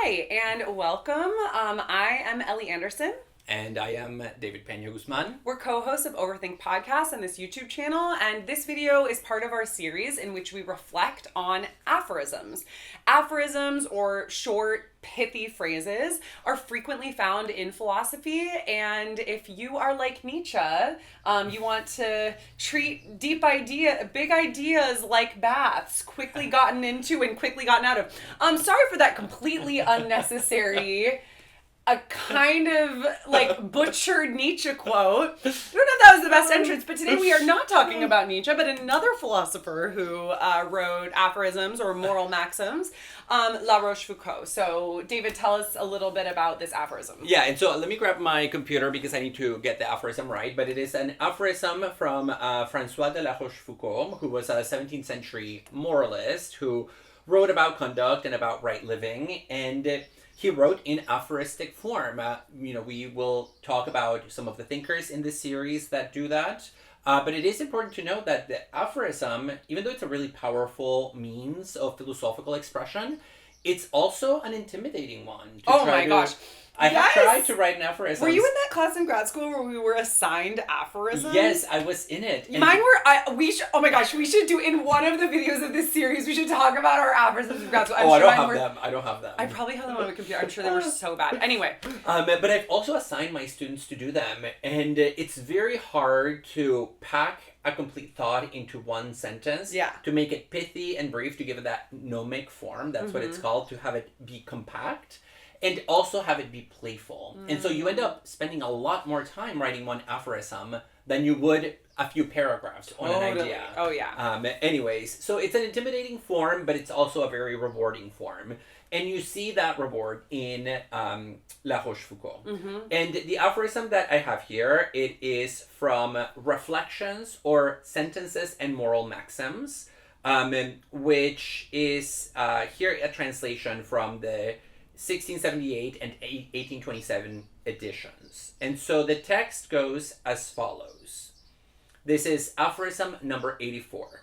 Hi, and welcome. I am Ellie Anderson. And I am David Peña-Guzmán. We're co-hosts of Overthink podcast and this YouTube channel, and this video is part of our series in which we reflect on aphorisms. Aphorisms, or short, pithy phrases, are frequently found in philosophy, and if you are like Nietzsche, you want to treat big ideas like baths, quickly gotten into and quickly gotten out of. Sorry for that completely unnecessary... a kind of like butchered Nietzsche quote. I don't know if that was the best entrance, but today we are not talking about Nietzsche, but another philosopher who wrote aphorisms or moral maxims, La Rochefoucauld. So, David, tell us a little bit about this aphorism. Yeah, and so let me grab my computer because I need to get the aphorism right, but it is an aphorism from Francois de La Rochefoucauld, who was a 17th century moralist who wrote about conduct and about right living, and he wrote in aphoristic form. We will talk about some of the thinkers in this series that do that. But it is important to note that the aphorism, even though it's a really powerful means of philosophical expression, it's also an intimidating one. Oh my gosh. I have tried to write an aphorism. Were you in that class in grad school where we were assigned aphorisms? Yes, I was in it. Mine were, we should do in one of the videos of this series, we should talk about our aphorisms in grad school. I don't have them. I probably have them on my computer. I'm sure they were so bad. Anyway. But I've also assigned my students to do them, and it's very hard to pack a complete thought into one sentence. Yeah. To make it pithy and brief, to give it that nomic form, that's what it's called, to have it be compact. And also have it be playful. And so you end up spending a lot more time writing one aphorism than you would a few paragraphs on an idea. Oh, yeah. Anyways, so it's an intimidating form, but it's also a very rewarding form. And you see that reward in La Rochefoucauld. And the aphorism that I have here, it is from Reflections or Sentences and Moral Maxims, which is here a translation from the 1678 and 1827 editions. And so the text goes as follows. This is aphorism number 84.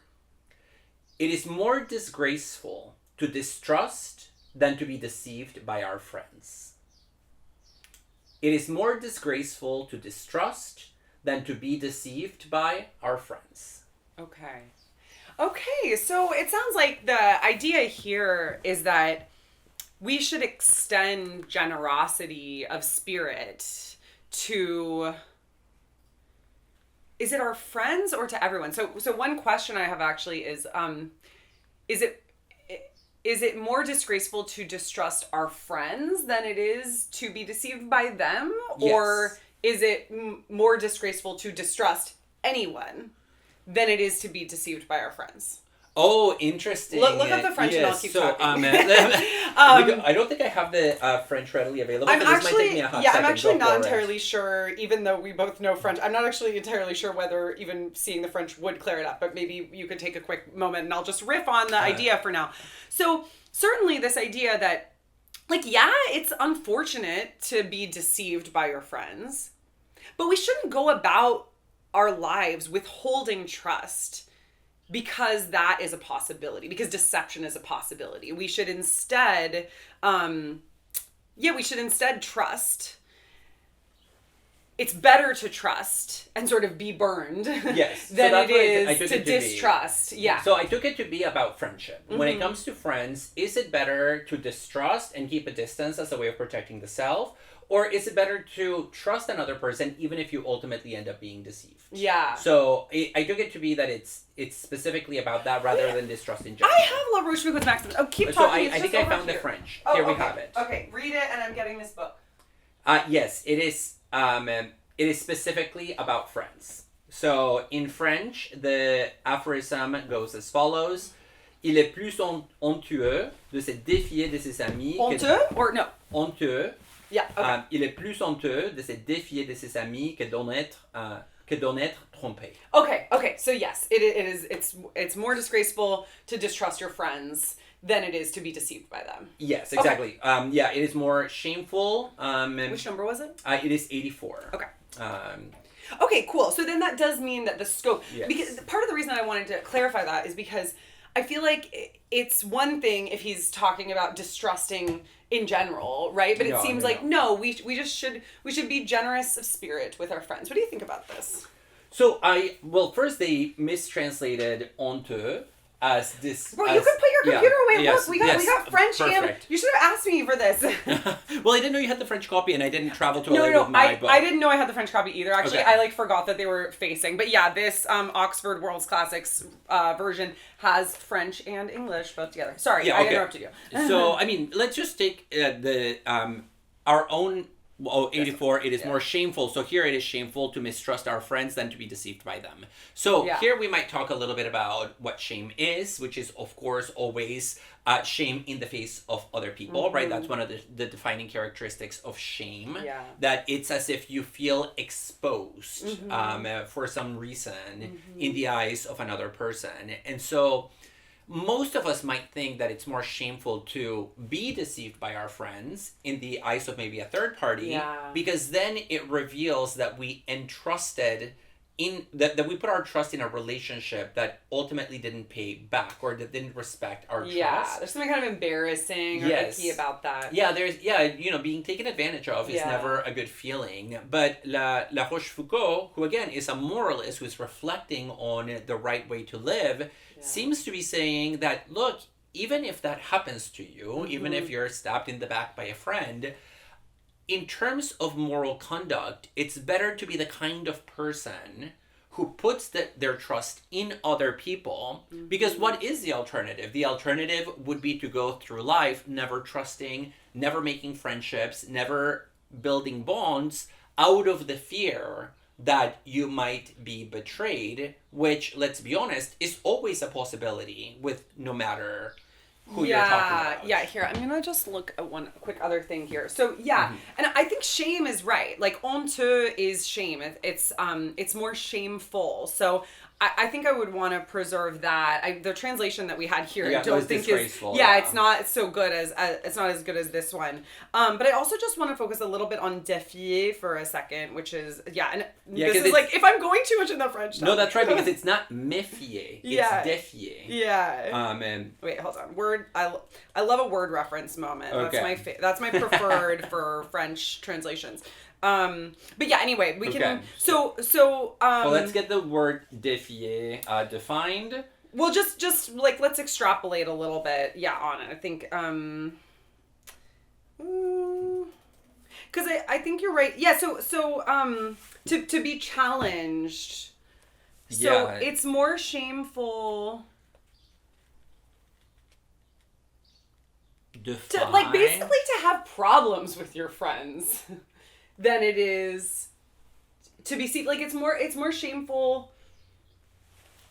It is more disgraceful to distrust than to be deceived by our friends. It is more disgraceful to distrust than to be deceived by our friends. Okay, so it sounds like the idea here is that we should extend generosity of spirit to, is it our friends or to everyone? So one question I have actually is it more disgraceful to distrust our friends than it is to be deceived by them? Yes. Or is it more disgraceful to distrust anyone than it is to be deceived by our friends? Oh, interesting. Look up the French and I'll keep talking. I don't think I have the French readily available. I'm actually not entirely entirely sure, even though we both know French, I'm not actually entirely sure whether even seeing the French would clear it up, but maybe you could take a quick moment and I'll just riff on the idea for now. So certainly this idea that, it's unfortunate to be deceived by your friends, but we shouldn't go about our lives withholding trust because that is a possibility, because deception is a possibility. We should instead, trust. It's better to trust and sort of be burned than it is to distrust. Yeah. So I took it to be about friendship. When it comes to friends, is it better to distrust and keep a distance as a way of protecting the self? Or is it better to trust another person even if you ultimately end up being deceived? Yeah. So I took it to be that it's specifically about that rather than distrust in general. I have La Rochefoucauld's Maxims. Oh, keep talking. So I think I found the French. Here we have it. Okay, read it and I'm getting this book. Yes, it is. It is specifically about friends. So in French, the aphorism goes as follows. Il est plus honteux de se défier de ses amis. Honteux or no? Honteux. Yeah. Okay. Il est plus honteux de se défier de ses amis que d'en être trompé. Okay. So yes, it's more disgraceful to distrust your friends than it is to be deceived by them. Yes, exactly. Okay. It is more shameful. Which number was it? It is 84. Okay. Okay, cool. So then that does mean that the scope, yes. Because part of the reason I wanted to clarify that is because I feel like it's one thing if he's talking about distrusting in general, right? But it No, seems no, like no. we should be generous of spirit with our friends. What do you think about this? So first they mistranslated onto as this. Bro, you can put your computer away. Yes, Look, we got French and perfect. you should have asked me for this. Well, I didn't know you had the French copy, and I didn't travel to No, LA no, with my book. I didn't know I had the French copy either. Actually, Okay. I like forgot that they were facing. But yeah, this Oxford World's Classics version has French and English both together. Sorry, Yeah, I okay. interrupted you. So, I mean, let's just take our own. 84, it is more shameful. So here it is shameful to mistrust our friends than to be deceived by them. So here we might talk a little bit about what shame is, which is, of course, always shame in the face of other people, right? That's one of the defining characteristics of shame. Yeah. That it's as if you feel exposed for some reason in the eyes of another person. And so most of us might think that it's more shameful to be deceived by our friends in the eyes of maybe a third party, because then it reveals that we entrusted that we put our trust in a relationship that ultimately didn't pay back or that didn't respect our trust. Yeah, there's something kind of embarrassing or icky about that. Yeah, being taken advantage of is never a good feeling. But La Rochefoucauld, who again is a moralist who is reflecting on the right way to live, seems to be saying that, look, even if that happens to you, even if you're stabbed in the back by a friend, in terms of moral conduct, it's better to be the kind of person who puts their trust in other people, because what is the alternative? The alternative would be to go through life never trusting, never making friendships, never building bonds out of the fear that you might be betrayed, which, let's be honest, is always a possibility with no matter who you're talking about. Yeah, here, I'm gonna just look at one quick other thing here. So, and I think shame is right. Like, honteux is shame. It's more shameful. So, I think I would want to preserve that. The translation that we had here, I don't think is it's not so good as it's not as good as this one. But I also just want to focus a little bit on défier for a second, which is this is like if I'm going too much in the French. No, that's right, because it's not méfier, it's défier. Yeah. Wait, hold on. Word. I love a word reference moment. Okay. That's my preferred for French translations. But yeah, anyway, we can, so, well, let's get the word défier, defined. Well, just like, let's extrapolate a little bit, on it. I think, cause I think you're right. Yeah, so, to be challenged, so it's more shameful to, like, basically to have problems with your friends than it is to be seen. Like, it's more shameful.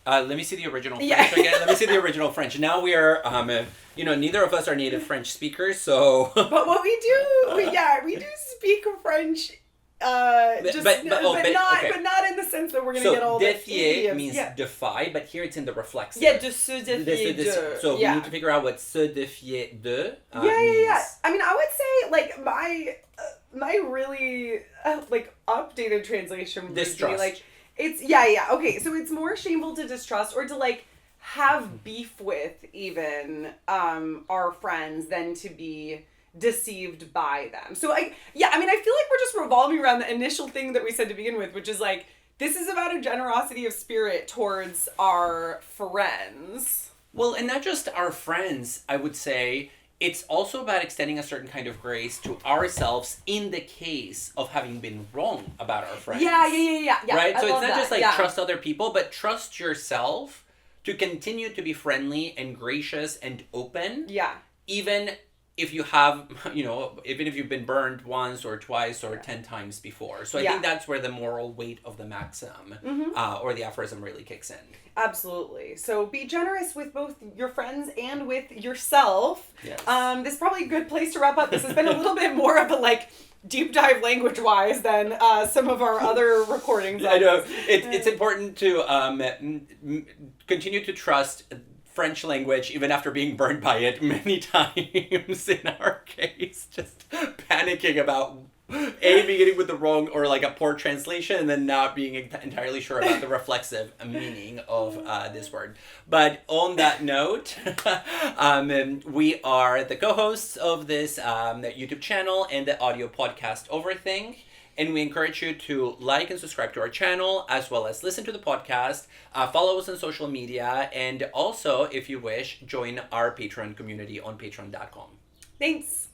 Let me see the original French again. Let me see the original French. Now we are, neither of us are native French speakers, so. But what we do, we do speak French. But not in the sense that we're gonna get all the défier means defy, but here it's in the reflexive. Yeah, de se défier de. So we need to figure out what se défier de means. Yeah. I mean, I would say, like, my really updated translation would distrust. be like, it's okay, so it's more shameful to distrust or to like have beef with even our friends than to be deceived by them. So I feel like we're just revolving around the initial thing that we said to begin with, which is like, this is about a generosity of spirit towards our friends. Well, and not just our friends, I would say. It's also about extending a certain kind of grace to ourselves in the case of having been wrong about our friends. Yeah. Right? So it's not just like trust other people, but trust yourself to continue to be friendly and gracious and open. Yeah. Even if you have, even if you've been burned once or twice or 10 times before. So I think that's where the moral weight of the maxim or the aphorism really kicks in. Absolutely. So be generous with both your friends and with yourself. Yes. This is probably a good place to wrap up. This has been a little bit more of a deep dive language-wise than some of our other recordings. I know. It's important to continue to trust French language even after being burned by it many times in our case. Just panicking about beginning with the wrong or like a poor translation, and then not being entirely sure about the reflexive meaning of this word. But on that note, we are the co-hosts of this YouTube channel and the audio podcast Overthink. And we encourage you to like and subscribe to our channel, as well as listen to the podcast, follow us on social media, and also, if you wish, join our Patreon community on patreon.com. Thanks.